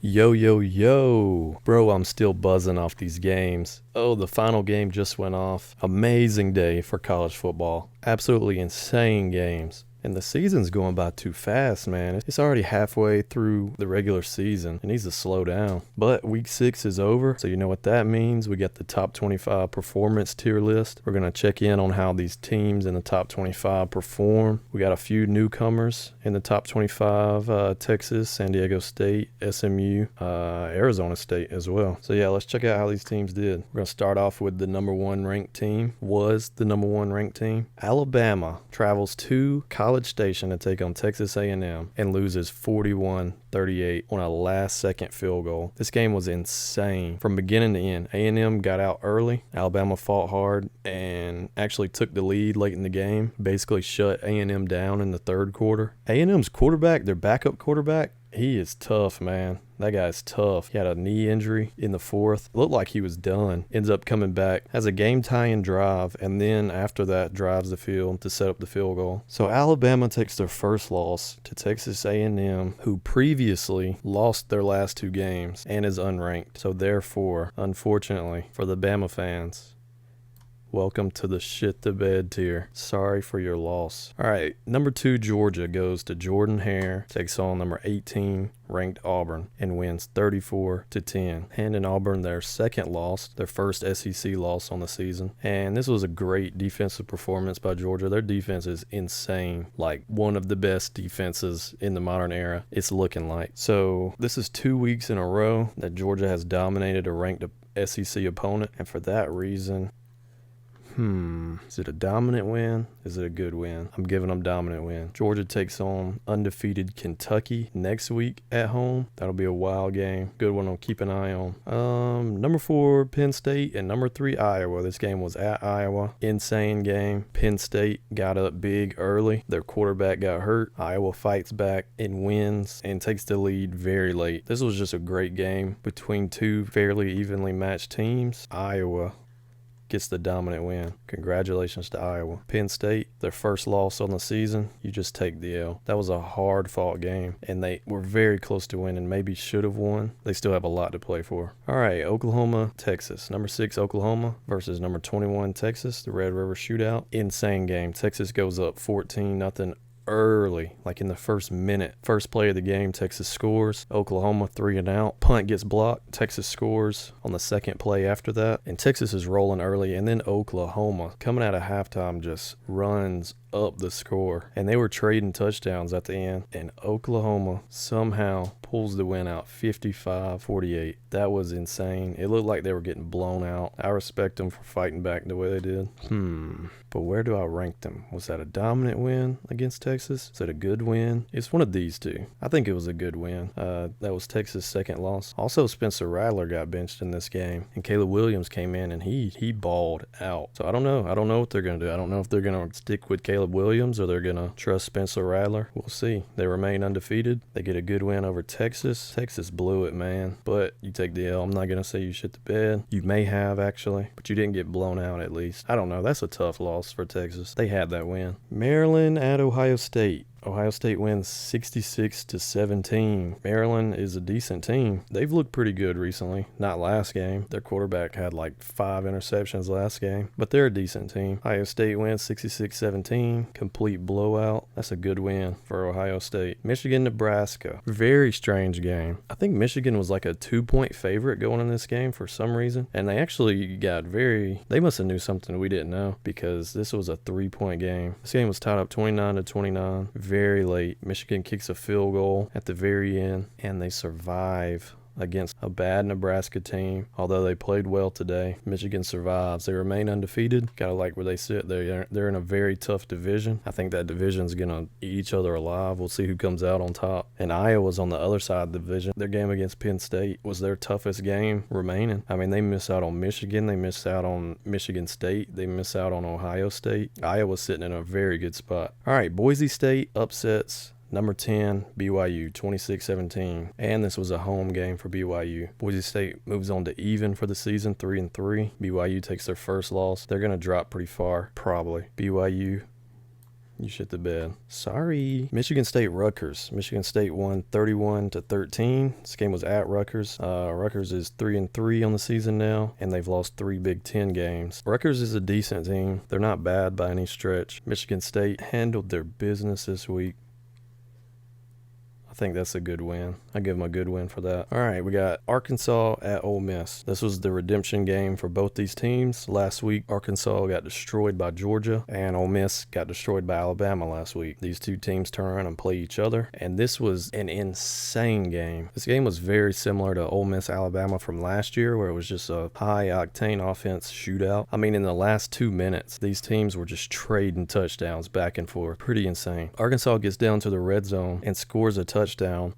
Yo, yo, yo. Bro, I'm still buzzing off these games. Oh, the final game just went off. Amazing day for college football. Absolutely insane games. And the season's going by too fast, man. It's already halfway through the regular season. It needs to slow down. But week 6 is over, so you know what that means. We got the top 25 performance tier list. We're going to check in on how these teams in the top 25 perform. We got a few newcomers in the top 25, Texas, San Diego State, SMU, Arizona State as well. So yeah, let's check out how these teams did. We're going to start off with the number 1 ranked team. Was the number 1 ranked team. Alabama travels to College Station to take on Texas A&M and loses 41-38 on a last-second field goal. This game was insane from beginning to end. A&M got out early. Alabama fought hard and actually took the lead late in the game. Basically shut A&M down in the third quarter. A&M's quarterback, their backup quarterback, he is tough, man. That guy's tough. He had a knee injury in the fourth. Looked like he was done. Ends up coming back. Has a game-tying drive, and then after that drives the field to set up the field goal. So Alabama takes their first loss to Texas A&M, who previously lost their last 2 games and is unranked. So therefore, unfortunately, for the Bama fans, welcome to the shit the bed tier. Sorry for your loss. All right, number 2 Georgia goes to Jordan Hare, takes on number 18 ranked Auburn, and wins 34-10. Handing Auburn their second loss, their first SEC loss on the season. And this was a great defensive performance by Georgia. Their defense is insane, like one of the best defenses in the modern era. It's looking like. So this is 2 weeks in a row that Georgia has dominated a ranked SEC opponent, and for that reason, is it a dominant win? Is it a good win? I'm giving them dominant win. Georgia takes on undefeated Kentucky next week at home. That'll be a wild game. Good one to keep an eye on. Number 4 Penn State and number 3 Iowa. This game was at Iowa. Insane game. Penn State got up big early. Their quarterback got hurt. Iowa fights back and wins and takes the lead very late. This was just a great game between 2 fairly evenly matched teams. Iowa gets the dominant win. Congratulations to Iowa. Penn State, their first loss on the season, you just take the L. That was a hard-fought game, and they were very close to winning, maybe should have won. They still have a lot to play for. All right, Oklahoma, Texas. Number 6 Oklahoma versus number 21 Texas, the Red River Shootout. Insane game. Texas goes up 14-0 early, like in the first minute. First play of the game, Texas scores. Oklahoma 3 and out. Punt gets blocked. Texas scores on the second play after that. And Texas is rolling early. And then Oklahoma, coming out of halftime, just runs up the score. And they were trading touchdowns at the end. And Oklahoma somehow pulls the win out 55-48. That was insane. It looked like they were getting blown out. I respect them for fighting back the way they did. But where do I rank them? Was that a dominant win against Texas? Is it a good win? It's one of these two. I think it was a good win. That was Texas' second loss. Also, Spencer Rattler got benched in this game. And Caleb Williams came in and he balled out. So I don't know. I don't know what they're going to do. I don't know if they're going to stick with Caleb Williams or they're going to trust Spencer Rattler. We'll see. They remain undefeated. They get a good win over Texas. Texas blew it, man. But you take the L. I'm not going to say you shit the bed. You may have, actually. But you didn't get blown out, at least. I don't know. That's a tough loss for Texas. They had that win. Maryland at Ohio State. Ohio State wins 66-17. Maryland is a decent team. They've looked pretty good recently. Not last game. Their quarterback had like 5 interceptions last game, but they're a decent team. Ohio State wins 66-17. Complete blowout. That's a good win for Ohio State. Michigan, Nebraska. Very strange game. I think Michigan was like a 2-point favorite going in this game for some reason, and they actually got they must have knew something we didn't know because this was a 3-point game. This game was tied up 29-29. Very late. Michigan kicks a field goal at the very end, and they survive against a bad Nebraska team. Although they played well today, Michigan survives. They remain undefeated. Gotta like where they sit. They're in a very tough division. I think that division's gonna eat each other alive. We'll see who comes out on top. And Iowa's on the other side of the division. Their game against Penn State was their toughest game remaining. I mean, they miss out on Michigan. They miss out on Michigan State. They miss out on Ohio State. Iowa's sitting in a very good spot. All right, Boise State upsets number 10, BYU, 26-17. And this was a home game for BYU. Boise State moves on to even for the season, 3-3. BYU takes their first loss. They're going to drop pretty far, probably. BYU You shit the bed. Sorry. Michigan State Rutgers. Michigan State won 31-13. This game was at Rutgers. Rutgers is 3-3 on the season now, and they've lost 3 Big Ten games. Rutgers is a decent team. They're not bad by any stretch. Michigan State handled their business this week. I think that's a good win. I give them a good win for that. All right, we got Arkansas at Ole Miss. This was the redemption game for both these teams. Last week, Arkansas got destroyed by Georgia, and Ole Miss got destroyed by Alabama last week. These two teams turn around and play each other, and this was an insane game. This game was very similar to Ole Miss Alabama from last year, where it was just a high-octane offense shootout. I mean, in the last 2 minutes, these teams were just trading touchdowns back and forth. Pretty insane. Arkansas gets down to the red zone and scores a touchdown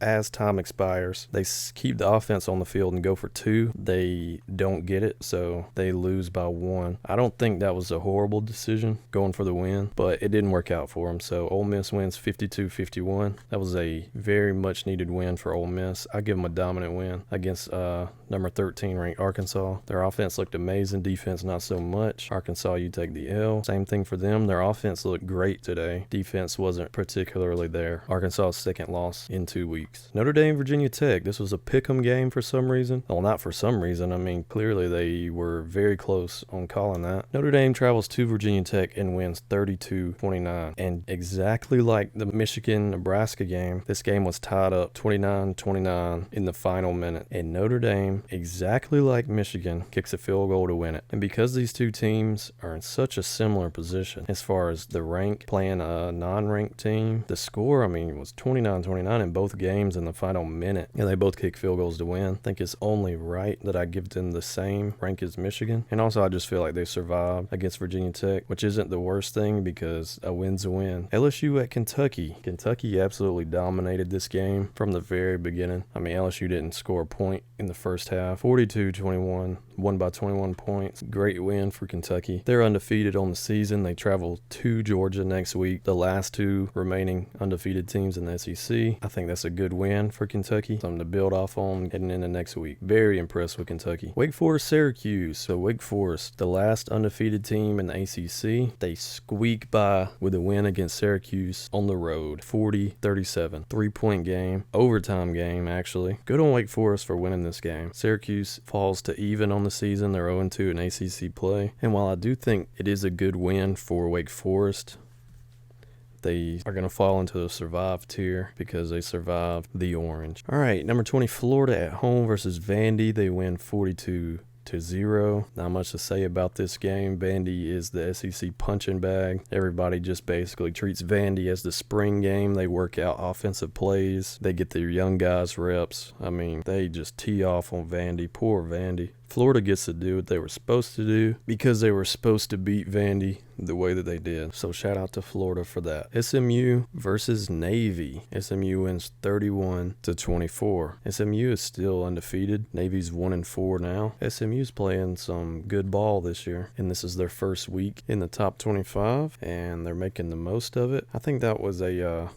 as time expires. They keep the offense on the field and go for 2. They don't get it, so they lose by 1. I don't think that was a horrible decision going for the win, but it didn't work out for them. So Ole Miss wins 52-51. That was a very much needed win for Ole Miss. I give them a dominant win against number 13 ranked Arkansas. Their offense looked amazing, defense not so much. Arkansas, you take the L. Same thing for them. Their offense looked great today. Defense wasn't particularly there. Arkansas's second loss in 2 weeks. Notre Dame, Virginia Tech. This was a pick'em game for some reason. Well, not for some reason. I mean, clearly they were very close on calling that. Notre Dame travels to Virginia Tech and wins 32-29. And exactly like the Michigan-Nebraska game, this game was tied up 29-29 in the final minute. And Notre Dame, exactly like Michigan, kicks a field goal to win it. And because these two teams are in such a similar position as far as the rank playing a non-ranked team, the score, I mean, was 29-29 in both games in the final minute. And they both kick field goals to win. I think it's only right that I give them the same rank as Michigan. And also, I just feel like they survived against Virginia Tech, which isn't the worst thing because a win's a win. LSU at Kentucky. Kentucky absolutely dominated this game from the very beginning. I mean, LSU didn't score a point in the first half. 42-21, won by 21 points. Great win for Kentucky. They're undefeated on the season. They travel to Georgia next week, the last 2 remaining undefeated teams in the SEC. I think that's a good win for Kentucky. Something to build off on heading into next week. Very impressed with Kentucky. Wake Forest, Syracuse. So Wake Forest, the last undefeated team in the ACC. They squeak by with a win against Syracuse on the road. 40-37. 3-point game. Overtime game, actually. Good on Wake Forest for winning this game. Syracuse falls to even on the season. They're 0-2 in ACC play. And while I do think it is a good win for Wake Forest, they are going to fall into the survive tier because they survived the orange. All right, number 20, Florida at home versus Vandy. They win 42-0. Not much to say about this game. Vandy is the SEC punching bag. Everybody just basically treats Vandy as the spring game. They work out offensive plays. They get their young guys reps. I mean, they just tee off on Vandy. Poor Vandy. Florida gets to do what they were supposed to do because they were supposed to beat Vandy the way that they did. So shout out to Florida for that. SMU versus Navy. SMU wins 31-24. SMU is still undefeated. Navy's 1-4 now. SMU's playing some good ball this year, and this is their first week in the top 25, and they're making the most of it. I think that was a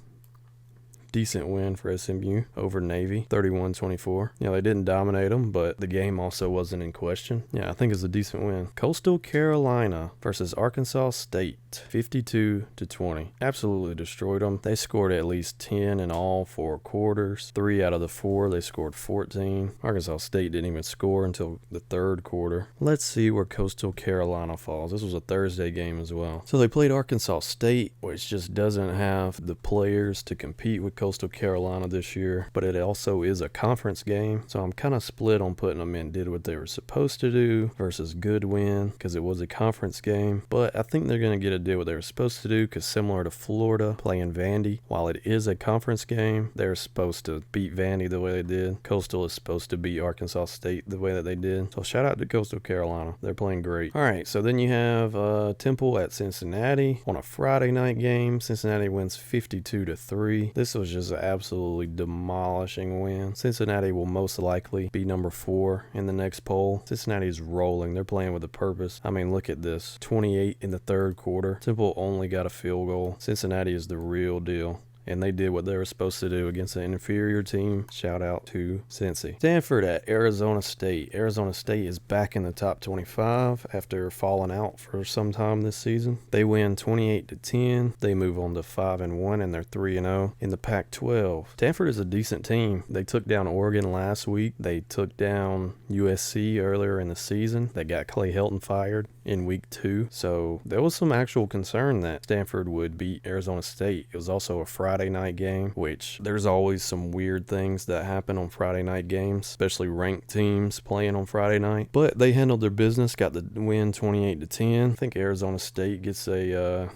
decent win for SMU over Navy, 31-24. You know, they didn't dominate them, but the game also wasn't in question. Yeah, I think it's a decent win. Coastal Carolina versus Arkansas State, 52-20. Absolutely destroyed them. They scored at least 10 in all 4 quarters. 3 out of the 4, they scored 14. Arkansas State didn't even score until the 3rd quarter. Let's see where Coastal Carolina falls. This was a Thursday game as well. So they played Arkansas State, which just doesn't have the players to compete with Coastal Carolina this year, but it also is a conference game, so I'm kind of split on putting them in did what they were supposed to do versus good win because it was a conference game, but I think they're going to get a deal what they were supposed to do because similar to Florida playing Vandy, while it is a conference game, they're supposed to beat Vandy the way they did. Coastal is supposed to beat Arkansas State the way that they did, so shout out to Coastal Carolina. They're playing great. All right, so then you have Temple at Cincinnati on a Friday night game. Cincinnati wins 52-3. This was just an absolutely demolishing win. Cincinnati will most likely be number 4 in the next poll. Cincinnati is rolling. They're playing with a purpose. I mean, look at this. 28 in the 3rd quarter. Temple only got a field goal. Cincinnati is the real deal. and they did what they were supposed to do against an inferior team. Shout out to Cincy. Stanford at Arizona State. Arizona State is back in the top 25 after falling out for some time this season. They win 28-10. They move on to 5-1, and they're 3-0 in the Pac-12. Stanford is a decent team. They took down Oregon last week. They took down USC earlier in the season. They got Clay Helton fired in week 2. So there was some actual concern that Stanford would beat Arizona State. It was also a Friday night game, which there's always some weird things that happen on Friday night games, especially ranked teams playing on Friday night. But they handled their business, got the win 28-10. I think Arizona State gets a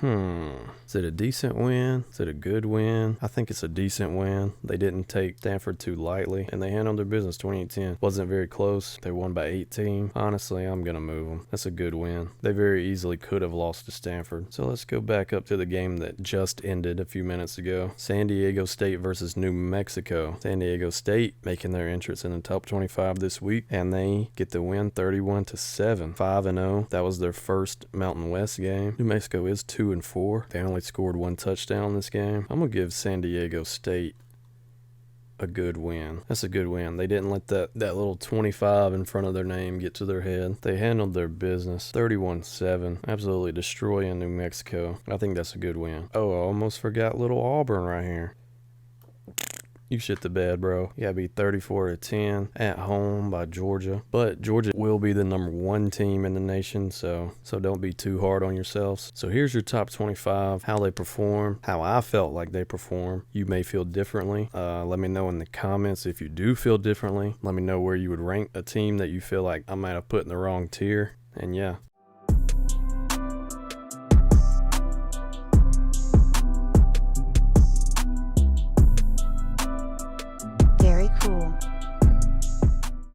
is it a decent win? Is it a good win? I think it's a decent win. They didn't take Stanford too lightly, and they handled their business 28-10. Wasn't very close. They won by 18. Honestly, I'm going to move them. That's a good win. They very easily could have lost to Stanford. So let's go back up to the game that just ended a few minutes ago. San Diego State versus New Mexico. San Diego State making their entrance in the top 25 this week, and they get the win 31-7. 5-0. That was their first Mountain West game. New Mexico is 2-4. They only scored 1 touchdown this game. I'm going to give San Diego State a good win. That's a good win. They didn't let that little 25 in front of their name get to their head. They handled their business 31-7. Absolutely destroying New Mexico. I think that's a good win. Oh, I almost forgot little Auburn right here. You shit the bed, bro. You gotta be 34-10 at home by Georgia. But Georgia will be the number 1 team in the nation, so don't be too hard on yourselves. So here's your top 25, how they perform, how I felt like they perform. You may feel differently. Let me know in the comments if you do feel differently. Let me know where you would rank a team that you feel like I might have put in the wrong tier. And yeah,